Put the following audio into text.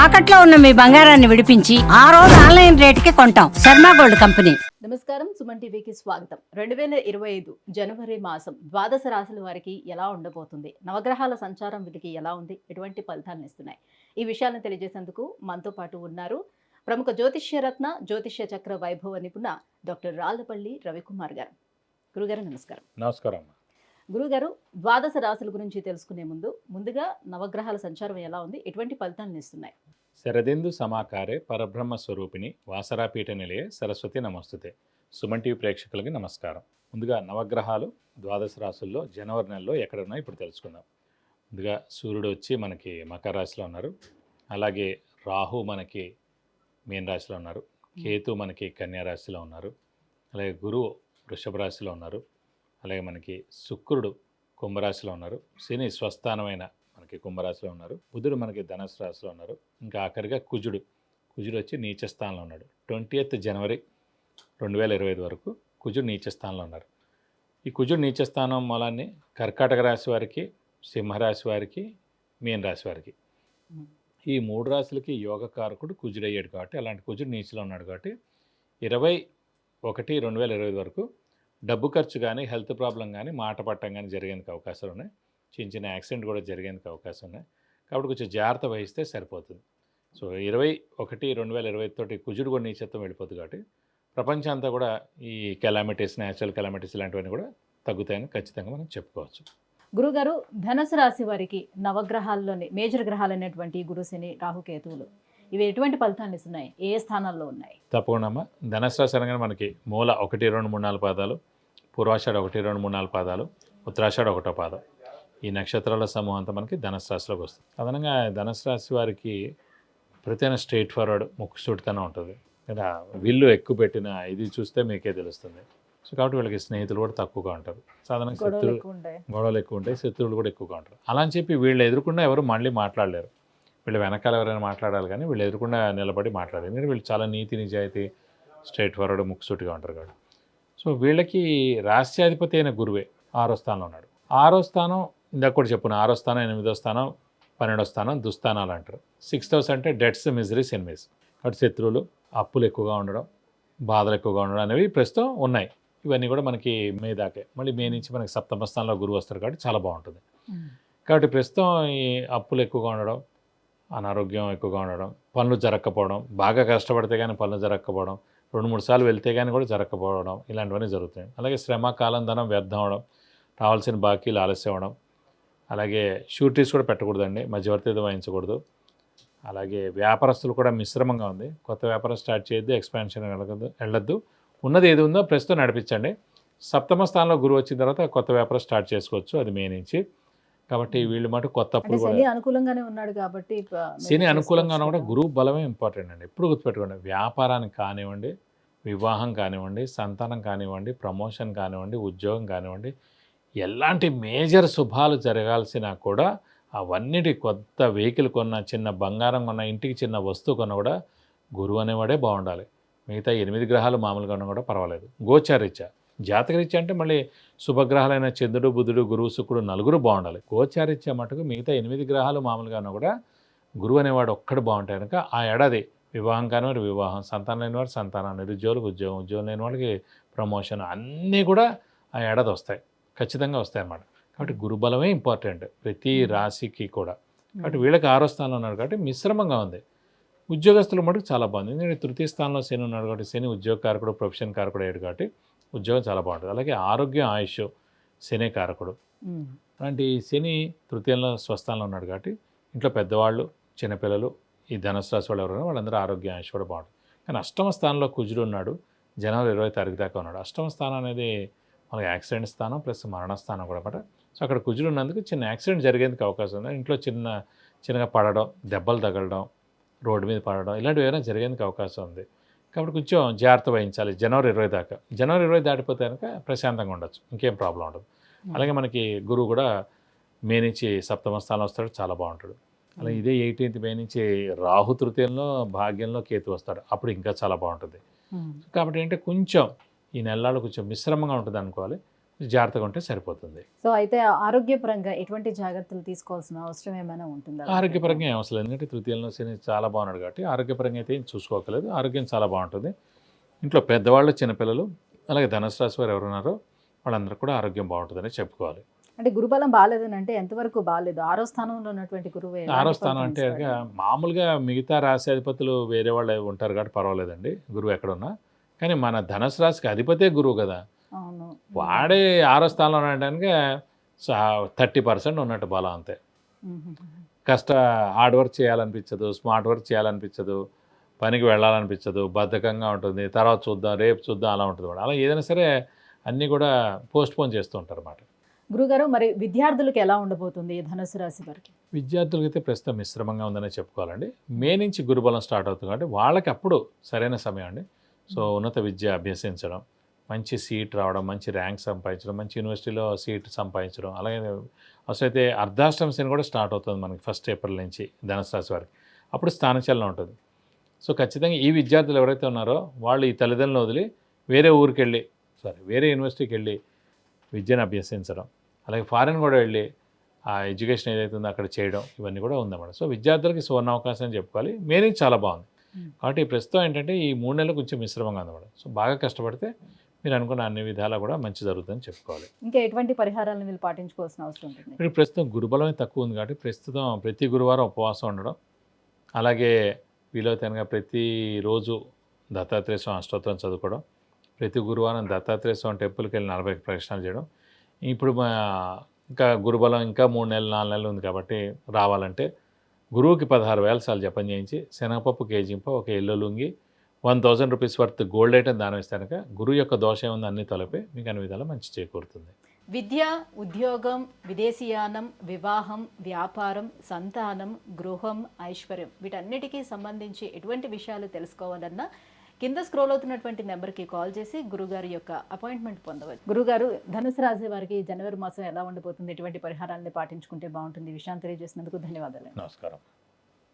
తాకట్లో ఉన్న మీ బంగారాన్ని విడిపించి ఆ రోజు ఆన్లైన్ రేటుకి కొంటాం. Sharma gold company. నమస్కారం, సుమన్ టీవీకి స్వాగతం. 2025 జనవరి మాసం ద్వాదశ రాశుల వారికి ఎలా ఉండబోతుంది, నవగ్రహాల సంచారం వీటికి ఎలా ఉంది, ఎటువంటి ఫలితాలను ఇస్తున్నాయి, ఈ విషయాలను తెలియజేసేందుకు మనతో పాటు ఉన్నారు ప్రముఖ జ్యోతిష్య రత్న జ్యోతిష్య చక్ర వైభవ నిపుణ డాక్టర్ రాళ్లపల్లి రవికుమార్ గారు. గురుగారు నమస్కారం. నమస్కారం. గురుగారు, ద్వాదశ రాశుల గురించి తెలుసుకునే ముందుగా నవగ్రహాల సంచారం ఎలా ఉంది, ఎటువంటి ఫలితాలను ఇస్తున్నాయి? శరదిందు సమాకారే పరబ్రహ్మ స్వరూపిణి వాసరాపీఠ నిలయే సరస్వతి నమస్తుతే. సుమన్ టీవీ ప్రేక్షకులకి నమస్కారం. ముందుగా నవగ్రహాలు ద్వాదశ రాశుల్లో జనవరి నెలలో ఎక్కడ ఉన్నాయో ఇప్పుడు తెలుసుకుందాం. ముందుగా సూర్యుడు వచ్చి మనకి మకర రాశిలో ఉన్నారు. అలాగే రాహు మనకి మీన రాశిలో ఉన్నారు. కేతు మనకి కన్యా రాశిలో ఉన్నారు. అలాగే గురువు వృషభ రాశిలో ఉన్నారు. అలాగే మనకి శుక్రుడు కుంభరాశిలో ఉన్నారు. శని స్వస్థానమైన మనకి కుంభరాశిలో ఉన్నారు. బుధుడు మనకి ధనుసు రాశిలో ఉన్నారు. ఇంకా ఆఖరిగా కుజుడు వచ్చి నీచ స్థానంలో ఉన్నాడు. 20th జనవరి 2025 వరకు కుజుడు నీచ స్థానంలో ఉన్నారు. ఈ కుజుడు నీచ స్థానం మూలాన్ని కర్కాటక రాశి వారికి, సింహరాశి వారికి, మీన రాశి వారికి, ఈ 3 రాశులకి యోగకారకుడు కుజుడు అయ్యాడు కాబట్టి, అలాంటి కుజుడు నీచలో ఉన్నాడు కాబట్టి 21/2025 వరకు డబ్బు ఖర్చు కానీ, హెల్త్ ప్రాబ్లం కానీ, మాట పట్టం కానీ జరిగేందుకు అవకాశాలు ఉన్నాయి. చిన్న యాక్సిడెంట్ కూడా జరిగేందుకు అవకాశం ఉన్నాయి. కాబట్టి కొంచెం జాగ్రత్త వహిస్తే సరిపోతుంది. సో 21/2025 తోటి కుజుడు కూడా నీచత్వం వెళ్ళిపోతుంది కాబట్టి ప్రపంచం అంతా కూడా ఈ కెలామిటీస్, న్యాచురల్ కెలామిటీస్ ఇలాంటివన్నీ కూడా తగ్గుతాయని ఖచ్చితంగా మనం చెప్పుకోవచ్చు. గురుగారు, ధనుసు రాశి వారికి నవగ్రహాల్లోని మేజర్ గ్రహాలైనటువంటి గురు, శని, రాహుకేతువులు ఇవి ఎటువంటి ఫలితాన్ని ఇస్తున్నాయి, ఏ స్థానాల్లో ఉన్నాయి? తప్పకుండా అమ్మ. ధనుసు రాశి అనగానే మనకి మూల 1, 2, 3, 4 పాదాలు, పూర్వాషాఢ 1, 2, 3, 4 పాదాలు, ఉత్తరాషాఢ 1వ పాదం, ఈ నక్షత్రాల సమూహం అంతా మనకి ధనుసు రాశిలోకి వస్తుంది. అదనంగా ధనుసు రాశి వారికి ప్రతిదైన స్ట్రైట్ ఫార్వర్డ్ ముక్కుసూటితనం ఉంటుంది కదా. విల్లు ఎక్కువ పెట్టిన ఇది చూస్తే మీకే తెలుస్తుంది. సో కాబట్టి వీళ్ళకి స్నేహితులు కూడా తక్కువగా ఉంటారు. సాధారణంగా గొడవలు ఎక్కువ ఉంటాయి, శత్రువులు కూడా ఎక్కువగా ఉంటారు. అలా అని చెప్పి వీళ్ళు ఎదురుకుండా ఎవరు మళ్ళీ మాట్లాడలేరు. వీళ్ళు వెనకాల ఎవరైనా మాట్లాడాలి కానీ వీళ్ళు ఎదురుకుండా నిలబడి మాట్లాడాలి. ఎందుకంటే వీళ్ళు చాలా నీతి నిజాయితీ, స్ట్రైట్ ఫార్వర్డ్ ముక్కుసూటిగా ఉంటారు కాబట్టి. సో వీళ్ళకి రాష్ట్రాధిపతి అయిన గురువే 6వ స్థానంలో ఉన్నాడు. 6వ స్థానం ఇందాక కూడా చెప్పుకున్న 6వ స్థానం, 8వ స్థానం, 12వ స్థానం దుస్థానాలు అంటారు. 6th house అంటే డెట్స్, మిజరీస్, ఎనిమీస్. కాబట్టి శత్రువులు, అప్పులు ఎక్కువగా ఉండడం, బాధలు ఎక్కువగా ఉండడం అనేవి ప్రస్తుతం ఉన్నాయి. ఇవన్నీ కూడా మనకి మే దాకే. మళ్ళీ మే నుంచి మనకి 7వ స్థానంలో గురువు వస్తారు కాబట్టి చాలా బాగుంటుంది. కాబట్టి ప్రస్తుతం ఈ అప్పులు ఎక్కువగా ఉండడం, అనారోగ్యం ఎక్కువగా ఉండడం, పనులు జరగకపోవడం, బాగా కష్టపడితే కానీ పనులు జరగకపోవడం, 2-3 సార్లు వెళ్తే కానీ కూడా జరగకపోవడం, ఇలాంటివన్నీ జరుగుతాయి. అలాగే శ్రమ, కాలం, ధనం వ్యర్థం అవడం, రావాల్సిన బాకీలు ఆలస్యం అవడం, అలాగే షూరిటీస్ కూడా పెట్టకూడదండి, మధ్యవర్తిత్వం వహించకూడదు. అలాగే వ్యాపారస్తులు కూడా మిశ్రమంగా ఉంది. కొత్త వ్యాపారం స్టార్ట్ చేయొద్దు, ఎక్స్పాన్షన్ వెళ్ళొద్దు. ఉన్నది ఏది ఉందో ప్రస్తుతం నడిపించండి. 7వ స్థానంలో గురువు వచ్చిన తర్వాత కొత్త వ్యాపారం స్టార్ట్ చేసుకోవచ్చు, అది మే నుంచి. కాబట్టి వీళ్ళు మాట కొత్త అప్పులు కూడా అనుకూలంగానే ఉన్నాడు కాబట్టి శని అనుకూలంగా ఉన్నా కూడా గురువు బలమే ఇంపార్టెంట్ అండి. ఎప్పుడు గుర్తుపెట్టుకోండి, వ్యాపారానికి కానివ్వండి, వివాహం కానివ్వండి, సంతానం కానివ్వండి, ప్రమోషన్ కానివ్వండి, ఉద్యోగం కానివ్వండి, ఎలాంటి మేజర్ శుభాలు జరగాల్సినా కూడా అవన్నిటి, కొత్త వెహికల్ కొన్నా, చిన్న బంగారం కొన్నా, ఇంటికి చిన్న వస్తువు కొన్నా కూడా గురువు అనేవాడే బాగుండాలి. మిగతా 8 గ్రహాలు మామూలుగా ఉన్నా కూడా పర్వాలేదు. గోచారీత్యా, జాతకరీత్యా అంటే మళ్ళీ శుభగ్రహాలైన చంద్రుడు, బుధుడు, గురువు, శుక్రుడు నలుగురు బాగుండాలి. గోచారీత్యా మటుకు మిగతా 8 గ్రహాలు మామూలుగా ఉన్నా కూడా గురువు అనేవాడు ఒక్కడు బాగుంటాయి కనుక ఆ ఏడాది వివాహం కానివాడు వివాహం, సంతానం లేని వాడు సంతానం, నిరుద్యోగులకు ఉద్యోగం, ఉద్యోగం లేని వాళ్ళకి ప్రమోషన్, అన్నీ కూడా ఆ ఏడాది వస్తాయి, ఖచ్చితంగా వస్తాయి అన్నమాట. కాబట్టి గురుబలమే ఇంపార్టెంట్ ప్రతి రాశికి కూడా. కాబట్టి వీళ్ళకి 6వ స్థానంలో ఉన్నాడు కాబట్టి మిశ్రమంగా ఉంది. ఉద్యోగస్తుల మటుకు చాలా బాగుంది. ఎందుకంటే 3వ స్థానంలో శని ఉన్నాడు కాబట్టి, శని ఉద్యోగ కారకుడు, ప్రొఫెషన్ కారకుడు అయ్యాడు కాబట్టి ఉద్యోగం చాలా బాగుంటుంది. అలాగే ఆరోగ్యం, ఆయుష్ శని కారకుడు. అలాంటి శని 3వ స్వస్థానంలో ఉన్నాడు కాబట్టి ఇంట్లో పెద్దవాళ్ళు, చిన్నపిల్లలు, ఈ ధనుసు రాశి వాళ్ళు ఎవరైనా వాళ్ళందరూ ఆరోగ్యం, ఆయుష్ కూడా బాగుంటుంది. కానీ 8వ స్థానంలో కుజుడు ఉన్నాడు, జనవరి 20 తారీఖు దాకా ఉన్నాడు. 8వ స్థానం అనేది మనకి యాక్సిడెంట్ స్థానం ప్లస్ మరణ స్థానం కూడా అన్నమాట. సో అక్కడ కుజుడు ఉన్నందుకు చిన్న యాక్సిడెంట్ జరిగేందుకు అవకాశం ఉంది. ఇంట్లో చిన్నగా పడడం, దెబ్బలు తగలడం, రోడ్డు మీద పడడం, ఇలాంటివి ఏమైనా జరిగేందుకు అవకాశం ఉంది. కాబట్టి కొంచెం జాగ్రత్త వహించాలి జనవరి 20 దాకా. జనవరి 20 దాటిపోతే కనుక ప్రశాంతంగా ఉండొచ్చు, ఇంకేం ప్రాబ్లం ఉండదు. అలాగే మనకి గురువు కూడా మే నుంచి 7వ స్థానంలో వస్తాడు, చాలా బాగుంటాడు. అలాగే ఇదే 18th మే నుంచి రాహు 3యంలో, భాగ్యంలో కేతు వస్తాడు, అప్పుడు ఇంకా చాలా బాగుంటుంది. కాబట్టి ఏంటంటే కొంచెం ఈ నెలలు కొంచెం మిశ్రమంగా ఉంటుంది అనుకోవాలి. జాగ్రత్తగా ఉంటే సరిపోతుంది. సో అయితే ఆరోగ్యపరంగా ఎటువంటి జాగ్రత్తలు తీసుకోవాల్సిన అవసరం ఏమైనా ఉంటుందా? ఆరోగ్యపరంగా ఏం అవసరం లేదు. ఎందుకంటే తృతీయంలో శని చాలా బాగున్నాడు కాబట్టి ఆరోగ్యపరంగా అయితే ఏం చూసుకోకలేదు. ఆరోగ్యం చాలా బాగుంటుంది. ఇంట్లో పెద్దవాళ్ళు, చిన్నపిల్లలు, అలాగే ధనుసు రాశి వారు ఎవరున్నారో వాళ్ళందరూ కూడా ఆరోగ్యం బాగుంటుందని చెప్పుకోవాలి. అంటే గురుబలం బాగాలేదని అంటే ఎంతవరకు బాగాలేదు? 6వ స్థానంలో ఉన్నటువంటి గురువు ఎలాంటి 6వ స్థానం ఫలితం అంటే ఇస్తాడు? కనుక మామూలుగా మిగతా రాశి అధిపతులు వేరే వాళ్ళు ఉంటారు కాబట్టి పర్వాలేదండి, గురువు ఎక్కడున్నా. కానీ మన ధనుసు రాశికి అధిపతే గురువు కదా, అవును. వాడే 6వ స్థానంలో ఉండడానికి 30% ఉన్నట్టు బలం అంతే. మ్మ్. హార్డ్ వర్క్ చేయాలనిపించదు, స్మార్ట్ వర్క్ చేయాలనిపించదు, పనికి వెళ్ళాలనిపించదు, బద్ధకంగా ఉంటుంది, తర్వాత చూద్దాం, రేపు చూద్దాం అలా ఉంటుంది కూడా. అలా ఏదైనా సరే అన్నీ కూడా పోస్ట్పోన్ చేస్తూ ఉంటారు అన్నమాట. గురుగారు మరి విద్యార్థులకు ఎలా ఉండబోతుంది ఈ ధనుసు రాశి వారికి? విద్యార్థులకైతే ప్రస్తుతం మిశ్రమంగా ఉందనే చెప్పుకోవాలండి. మే నుంచి గురుబలం స్టార్ట్ అవుతుంది కాబట్టి వాళ్ళకి అప్పుడు సరైన సమయం అండి. సో ఉన్నత విద్య అభ్యసించడం, మంచి సీట్ రావడం, మంచి ర్యాంక్ సంపాదించడం, మంచి యూనివర్సిటీలో సీట్ సంపాదించడం, అలాగే అసలైతే అర్ధాష్టమ శని కూడా స్టార్ట్ అవుతుంది మనకి 1 ఏప్రిల్ నుంచి ధనుసు రాశి వారికి. అప్పుడు స్థానచలనం ఉంటుంది. సో ఖచ్చితంగా ఈ విద్యార్థులు ఎవరైతే ఉన్నారో వాళ్ళు ఈ తల్లిదండ్రులను వదిలి వేరే ఊరికి వెళ్ళి వేరే యూనివర్సిటీకి వెళ్ళి విద్యను అభ్యసించడం, అలాగే ఫారెన్ కూడా వెళ్ళి ఆ ఎడ్యుకేషన్ ఏదైతే ఉందో అక్కడ చేయడం, ఇవన్నీ కూడా ఉందన్నమాట. సో విద్యార్థులకి సువర్ణ అవకాశం అని చెప్పుకోవాలి. మే నుంచి చాలా బాగుంది కాబట్టి ప్రస్తుతం ఏంటంటే ఈ 3 నెలలు కొంచెం మిశ్రమంగా ఉందన్నమాట. సో బాగా కష్టపడితే మీరు అనుకున్న అన్ని విధాలా కూడా మంచి జరుగుతుందని చెప్పుకోవాలి. ఇంకా ఎటువంటి పరిహారాలను వీళ్ళు పాటించుకోవాల్సిన అవసరం ఉంటుంది? ఇప్పుడు ప్రస్తుతం గురుబలమే తక్కువ ఉంది కాబట్టి ప్రస్తుతం ప్రతి గురువారం ఉపవాసం ఉండడం, అలాగే వీలైతే కనుక ప్రతిరోజు దత్తాత్రేయ స్వామి అష్టోత్తరం చదువుకోవడం, ప్రతి గురువారం దత్తాత్రేయ స్వామి టెంపుల్కి వెళ్ళి 40 ప్రదక్షిణాలు చేయడం. ఇప్పుడు ఇంకా గురుబలం ఇంకా 3 నెలలు 4 నెలలు ఉంది కాబట్టి రావాలంటే గురువుకి 16,000 సార్లు జపం చేయించి శనగపప్పు కేజీంప ఒక yellow lungi 1000 rupees worth gold item దానం ఇస్తే కనుక గురువు యొక్క దోషం ఉంది అన్ని తొలపి మీకు అన్ని విధాలు మంచి చేకూరుతుంది. విద్య, ఉద్యోగం, విదేశీయానం, వివాహం, వ్యాపారం, సంతానం, గృహం, ఐశ్వర్యం వీటన్నిటికీ సంబంధించి ఎటువంటి విషయాలు తెలుసుకోవాలన్నా కింద స్క్రోల్ అవుతున్నటువంటి నెంబర్కి కాల్ చేసి గురుగారి యొక్క అపాయింట్మెంట్ పొందవచ్చు. గురుగారు, ధనుసు రాశి వారికి జనవరి మాసం ఎలా ఉండబోతుంది, ఎటువంటి పరిహారాన్ని పాటించుకుంటే బాగుంటుంది, ఈ విషయాన్ని తెలియజేసినందుకు ధన్యవాదాలు. నమస్కారం.